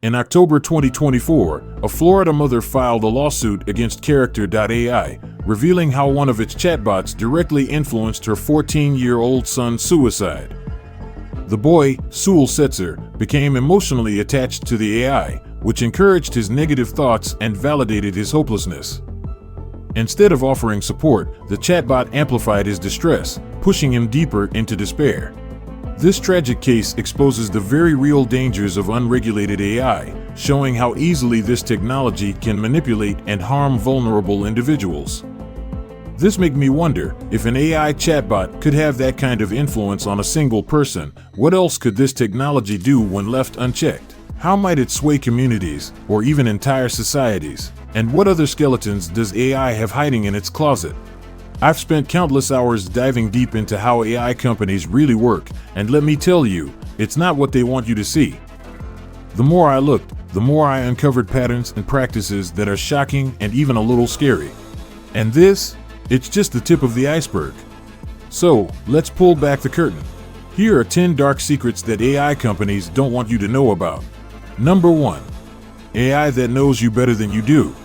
In October 2024, a Florida mother filed a lawsuit against Character.ai, revealing how one of its chatbots directly influenced her 14-year-old son's suicide. The boy, Sewell Setzer, became emotionally attached to the AI, which encouraged his negative thoughts and validated his hopelessness. Instead of offering support, the chatbot amplified his distress, pushing him deeper into despair. This tragic case exposes the very real dangers of unregulated AI, showing how easily this technology can manipulate and harm vulnerable individuals. This makes me wonder, if an AI chatbot could have that kind of influence on a single person, what else could this technology do when left unchecked? How might it sway communities, or even entire societies? And what other skeletons does AI have hiding in its closet? I've spent countless hours diving deep into how AI companies really work, and let me tell you, it's not what they want you to see. The more I looked, the more I uncovered patterns and practices that are shocking and even a little scary. And this? It's just the tip of the iceberg. So, let's pull back the curtain. Here are 10 dark secrets that AI companies don't want you to know about. Number 1. AI that knows you better than you do.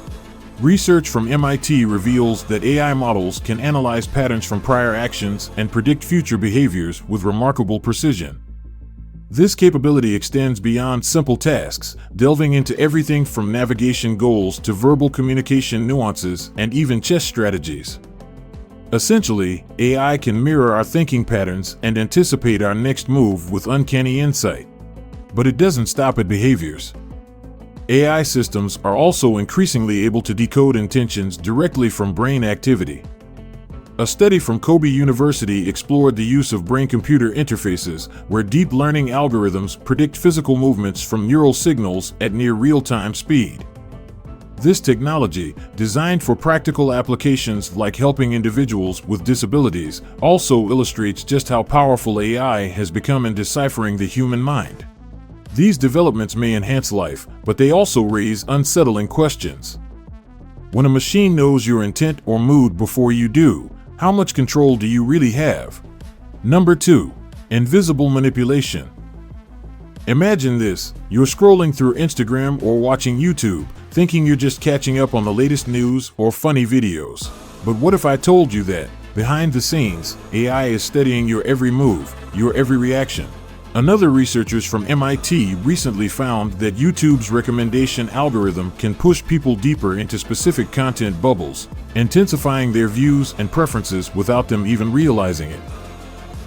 Research from MIT reveals that AI models can analyze patterns from prior actions and predict future behaviors with remarkable precision. This capability extends beyond simple tasks, delving into everything from navigation goals to verbal communication nuances and even chess strategies. Essentially, AI can mirror our thinking patterns and anticipate our next move with uncanny insight. But it doesn't stop at behaviors. AI systems are also increasingly able to decode intentions directly from brain activity. A study from Kobe University explored the use of brain-computer interfaces, where deep learning algorithms predict physical movements from neural signals at near real-time speed. This technology, designed for practical applications like helping individuals with disabilities, also illustrates just how powerful AI has become in deciphering the human mind. These developments may enhance life, but they also raise unsettling questions. When a machine knows your intent or mood before you do, how much control do you really have? Number 2. Invisible manipulation. Imagine this: you're scrolling through Instagram or watching YouTube, thinking you're just catching up on the latest news or funny videos. But what if I told you that, behind the scenes, AI is studying your every move, your every reaction? Another researchers from MIT recently found that YouTube's recommendation algorithm can push people deeper into specific content bubbles, intensifying their views and preferences without them even realizing it.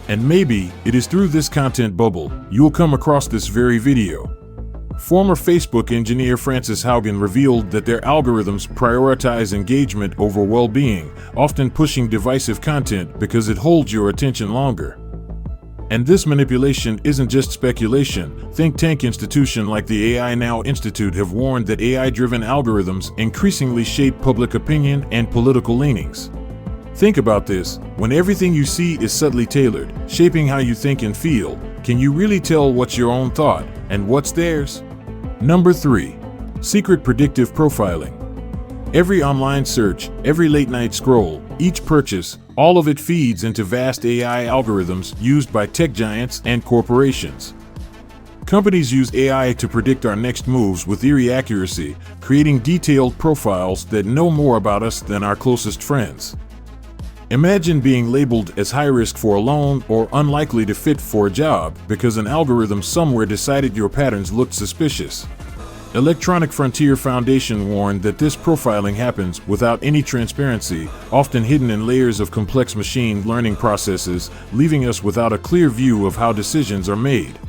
And maybe it is through this content bubble you'll come across this very video. Former Facebook engineer Frances Haugen revealed that their algorithms prioritize engagement over well-being, often pushing divisive content because it holds your attention longer. And this manipulation isn't just speculation. Think tank institutions like the AI Now Institute have warned that AI-driven algorithms increasingly shape public opinion and political leanings. Think about this: when everything you see is subtly tailored, shaping how you think and feel, can you really tell what's your own thought and what's theirs? Number 3. Secret predictive profiling. Every online search, every late-night scroll, each purchase, all of it feeds into vast AI algorithms used by tech giants and corporations. Companies use AI to predict our next moves with eerie accuracy, creating detailed profiles that know more about us than our closest friends. Imagine being labeled as high risk for a loan or unlikely to fit for a job because an algorithm somewhere decided your patterns looked suspicious. Electronic Frontier Foundation warned that this profiling happens without any transparency, often hidden in layers of complex machine learning processes, leaving us without a clear view of how decisions are made.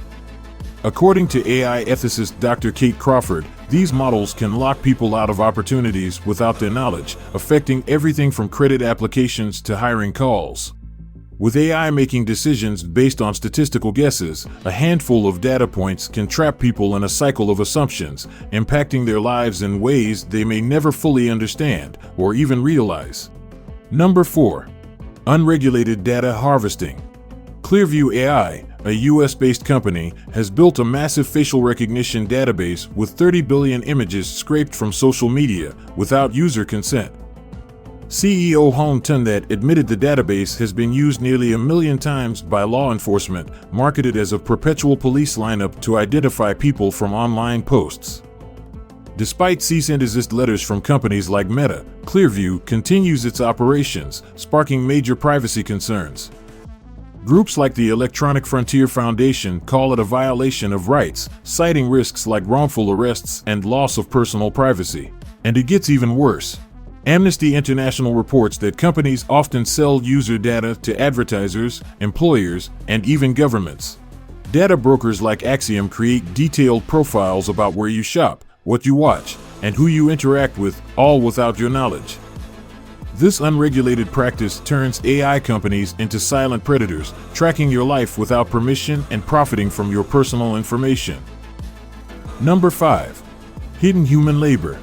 According to AI ethicist Dr. Kate Crawford, these models can lock people out of opportunities without their knowledge, affecting everything from credit applications to hiring calls. With AI making decisions based on statistical guesses, a handful of data points can trap people in a cycle of assumptions, impacting their lives in ways they may never fully understand or even realize. Number 4. Unregulated data harvesting. Clearview AI, a US-based company, has built a massive facial recognition database with 30 billion images scraped from social media without user consent. CEO Hong Tundat admitted the database has been used nearly 1 million times by law enforcement, marketed as a perpetual police lineup to identify people from online posts. Despite cease and desist letters from companies like Meta, Clearview continues its operations, sparking major privacy concerns. Groups like the Electronic Frontier Foundation call it a violation of rights, citing risks like wrongful arrests and loss of personal privacy. And it gets even worse. Amnesty International reports that companies often sell user data to advertisers, employers, and even governments. Data brokers like Axiom create detailed profiles about where you shop, what you watch, and who you interact with, all without your knowledge. This unregulated practice turns AI companies into silent predators, tracking your life without permission and profiting from your personal information. Number 5. Hidden human labor.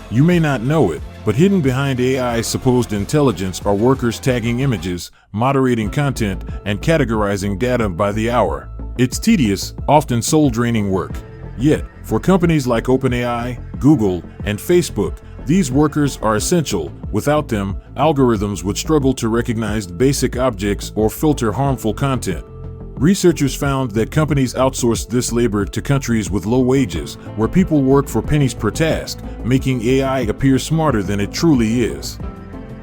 You may not know it, but hidden behind AI's supposed intelligence are workers tagging images, moderating content, and categorizing data by the hour. It's tedious, often soul-draining work. Yet, for companies like OpenAI, Google, and Facebook, these workers are essential. Without them, algorithms would struggle to recognize basic objects or filter harmful content. Researchers found that companies outsourced this labor to countries with low wages, where people work for pennies per task, making AI appear smarter than it truly is.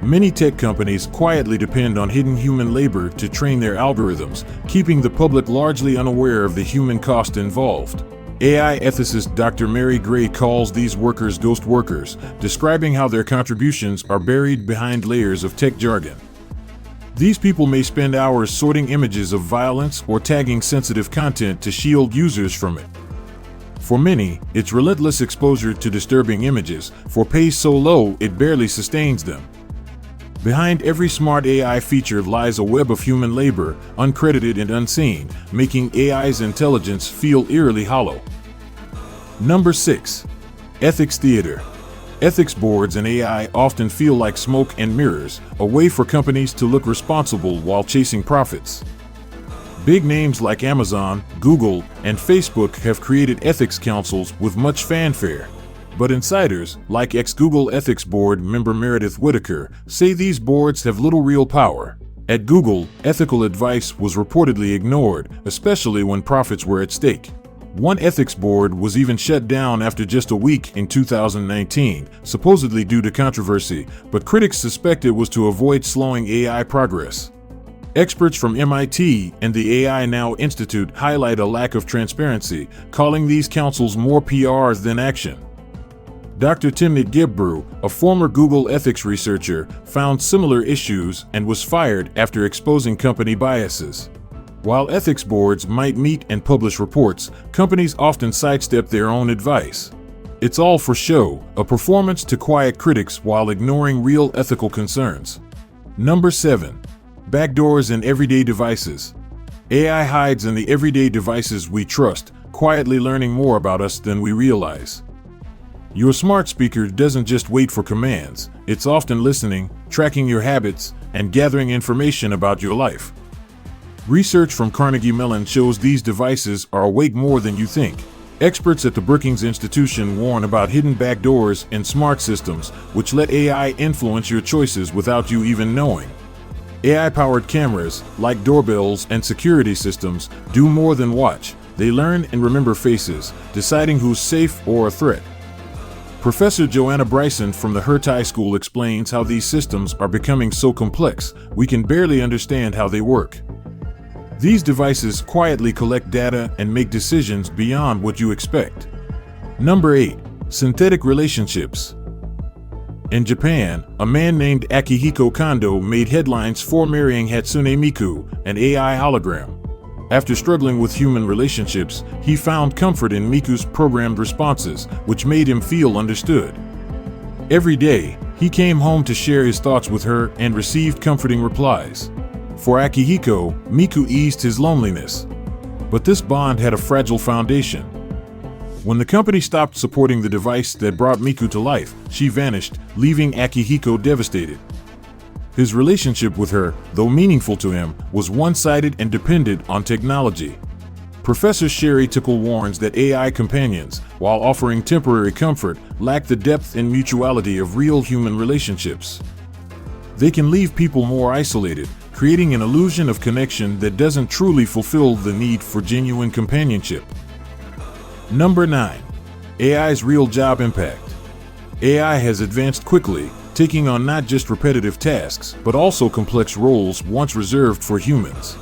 Many tech companies quietly depend on hidden human labor to train their algorithms, keeping the public largely unaware of the human cost involved. AI ethicist Dr. Mary Gray calls these workers ghost workers, describing how their contributions are buried behind layers of tech jargon. These people may spend hours sorting images of violence or tagging sensitive content to shield users from it. For many, it's relentless exposure to disturbing images, for pay so low it barely sustains them. Behind every smart AI feature lies a web of human labor, uncredited and unseen, making AI's intelligence feel eerily hollow. Number 6. Ethics theater. Ethics boards in AI often feel like smoke and mirrors, a way for companies to look responsible while chasing profits. Big names like Amazon, Google, and Facebook have created ethics councils with much fanfare. But insiders, like ex-Google Ethics Board member Meredith Whitaker, say these boards have little real power. At Google, ethical advice was reportedly ignored, especially when profits were at stake. One ethics board was even shut down after just a week in 2019, supposedly due to controversy, but critics suspect it was to avoid slowing AI progress. Experts from MIT and the AI Now Institute highlight a lack of transparency, calling these councils more PR than action. Dr. Timnit Gebru, a former Google ethics researcher, found similar issues and was fired after exposing company biases. While ethics boards might meet and publish reports, companies often sidestep their own advice. It's all for show, a performance to quiet critics while ignoring real ethical concerns. Number 7. Backdoors in everyday devices. AI hides in the everyday devices we trust, quietly learning more about us than we realize. Your smart speaker doesn't just wait for commands, it's often listening, tracking your habits, and gathering information about your life. Research from Carnegie Mellon shows these devices are awake more than you think. Experts at the Brookings Institution warn about hidden backdoors in smart systems, which let AI influence your choices without you even knowing. AI-powered cameras, like doorbells and security systems, do more than watch. They learn and remember faces, deciding who's safe or a threat. Professor Joanna Bryson from the Hertie School explains how these systems are becoming so complex, we can barely understand how they work. These devices quietly collect data and make decisions beyond what you expect. Number 8. Synthetic relationships. In Japan, a man named Akihiko Kondo made headlines for marrying Hatsune Miku, an AI hologram. After struggling with human relationships, he found comfort in Miku's programmed responses, which made him feel understood. Every day, he came home to share his thoughts with her and received comforting replies. For Akihiko, Miku eased his loneliness. But this bond had a fragile foundation. When the company stopped supporting the device that brought Miku to life, she vanished, leaving Akihiko devastated. His relationship with her, though meaningful to him, was one-sided and dependent on technology. Professor Sherry Tickle warns that AI companions, while offering temporary comfort, lack the depth and mutuality of real human relationships. They can leave people more isolated, creating an illusion of connection that doesn't truly fulfill the need for genuine companionship. Number 9. AI's real job impact. AI has advanced quickly, taking on not just repetitive tasks, but also complex roles once reserved for humans.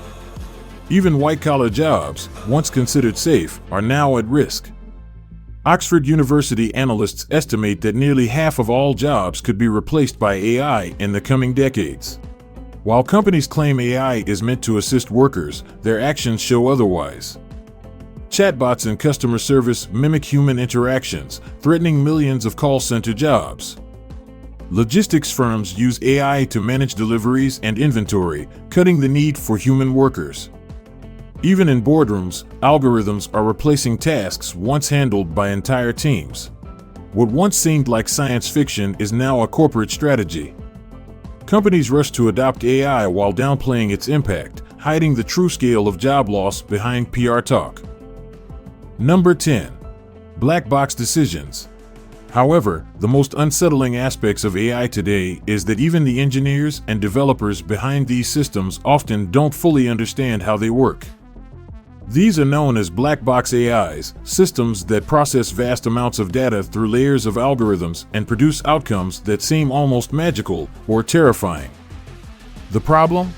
Even white-collar jobs, once considered safe, are now at risk. Oxford University analysts estimate that nearly half of all jobs could be replaced by AI in the coming decades. While companies claim AI is meant to assist workers, their actions show otherwise. Chatbots in customer service mimic human interactions, threatening millions of call center jobs. Logistics firms use AI to manage deliveries and inventory, cutting the need for human workers. Even in boardrooms, algorithms are replacing tasks once handled by entire teams. What once seemed like science fiction is now a corporate strategy. Companies rush to adopt AI while downplaying its impact, hiding the true scale of job loss behind PR talk. Number 10. Black box decisions. However, the most unsettling aspects of AI today is that even the engineers and developers behind these systems often don't fully understand how they work. These are known as black box AIs, systems that process vast amounts of data through layers of algorithms and produce outcomes that seem almost magical or terrifying. The problem?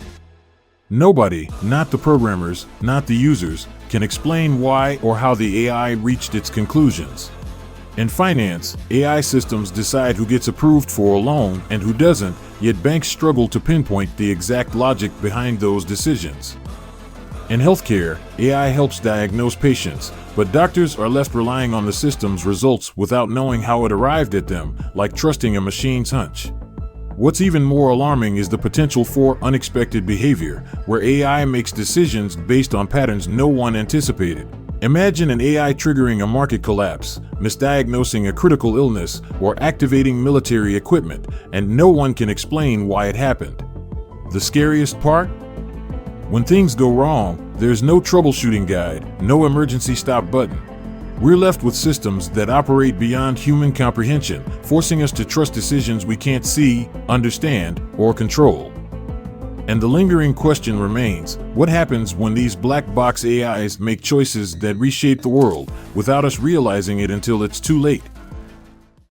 Nobody, not the programmers, not the users, can explain why or how the AI reached its conclusions. In finance, AI systems decide who gets approved for a loan and who doesn't, yet banks struggle to pinpoint the exact logic behind those decisions. In healthcare, AI helps diagnose patients, but doctors are left relying on the system's results without knowing how it arrived at them, like trusting a machine's hunch. What's even more alarming is the potential for unexpected behavior, where AI makes decisions based on patterns no one anticipated. Imagine an AI triggering a market collapse, misdiagnosing a critical illness, or activating military equipment, and no one can explain why it happened. The scariest part? When things go wrong, there's no troubleshooting guide, no emergency stop button. We're left with systems that operate beyond human comprehension, forcing us to trust decisions we can't see, understand, or control. And the lingering question remains, what happens when these black box AIs make choices that reshape the world, without us realizing it until it's too late?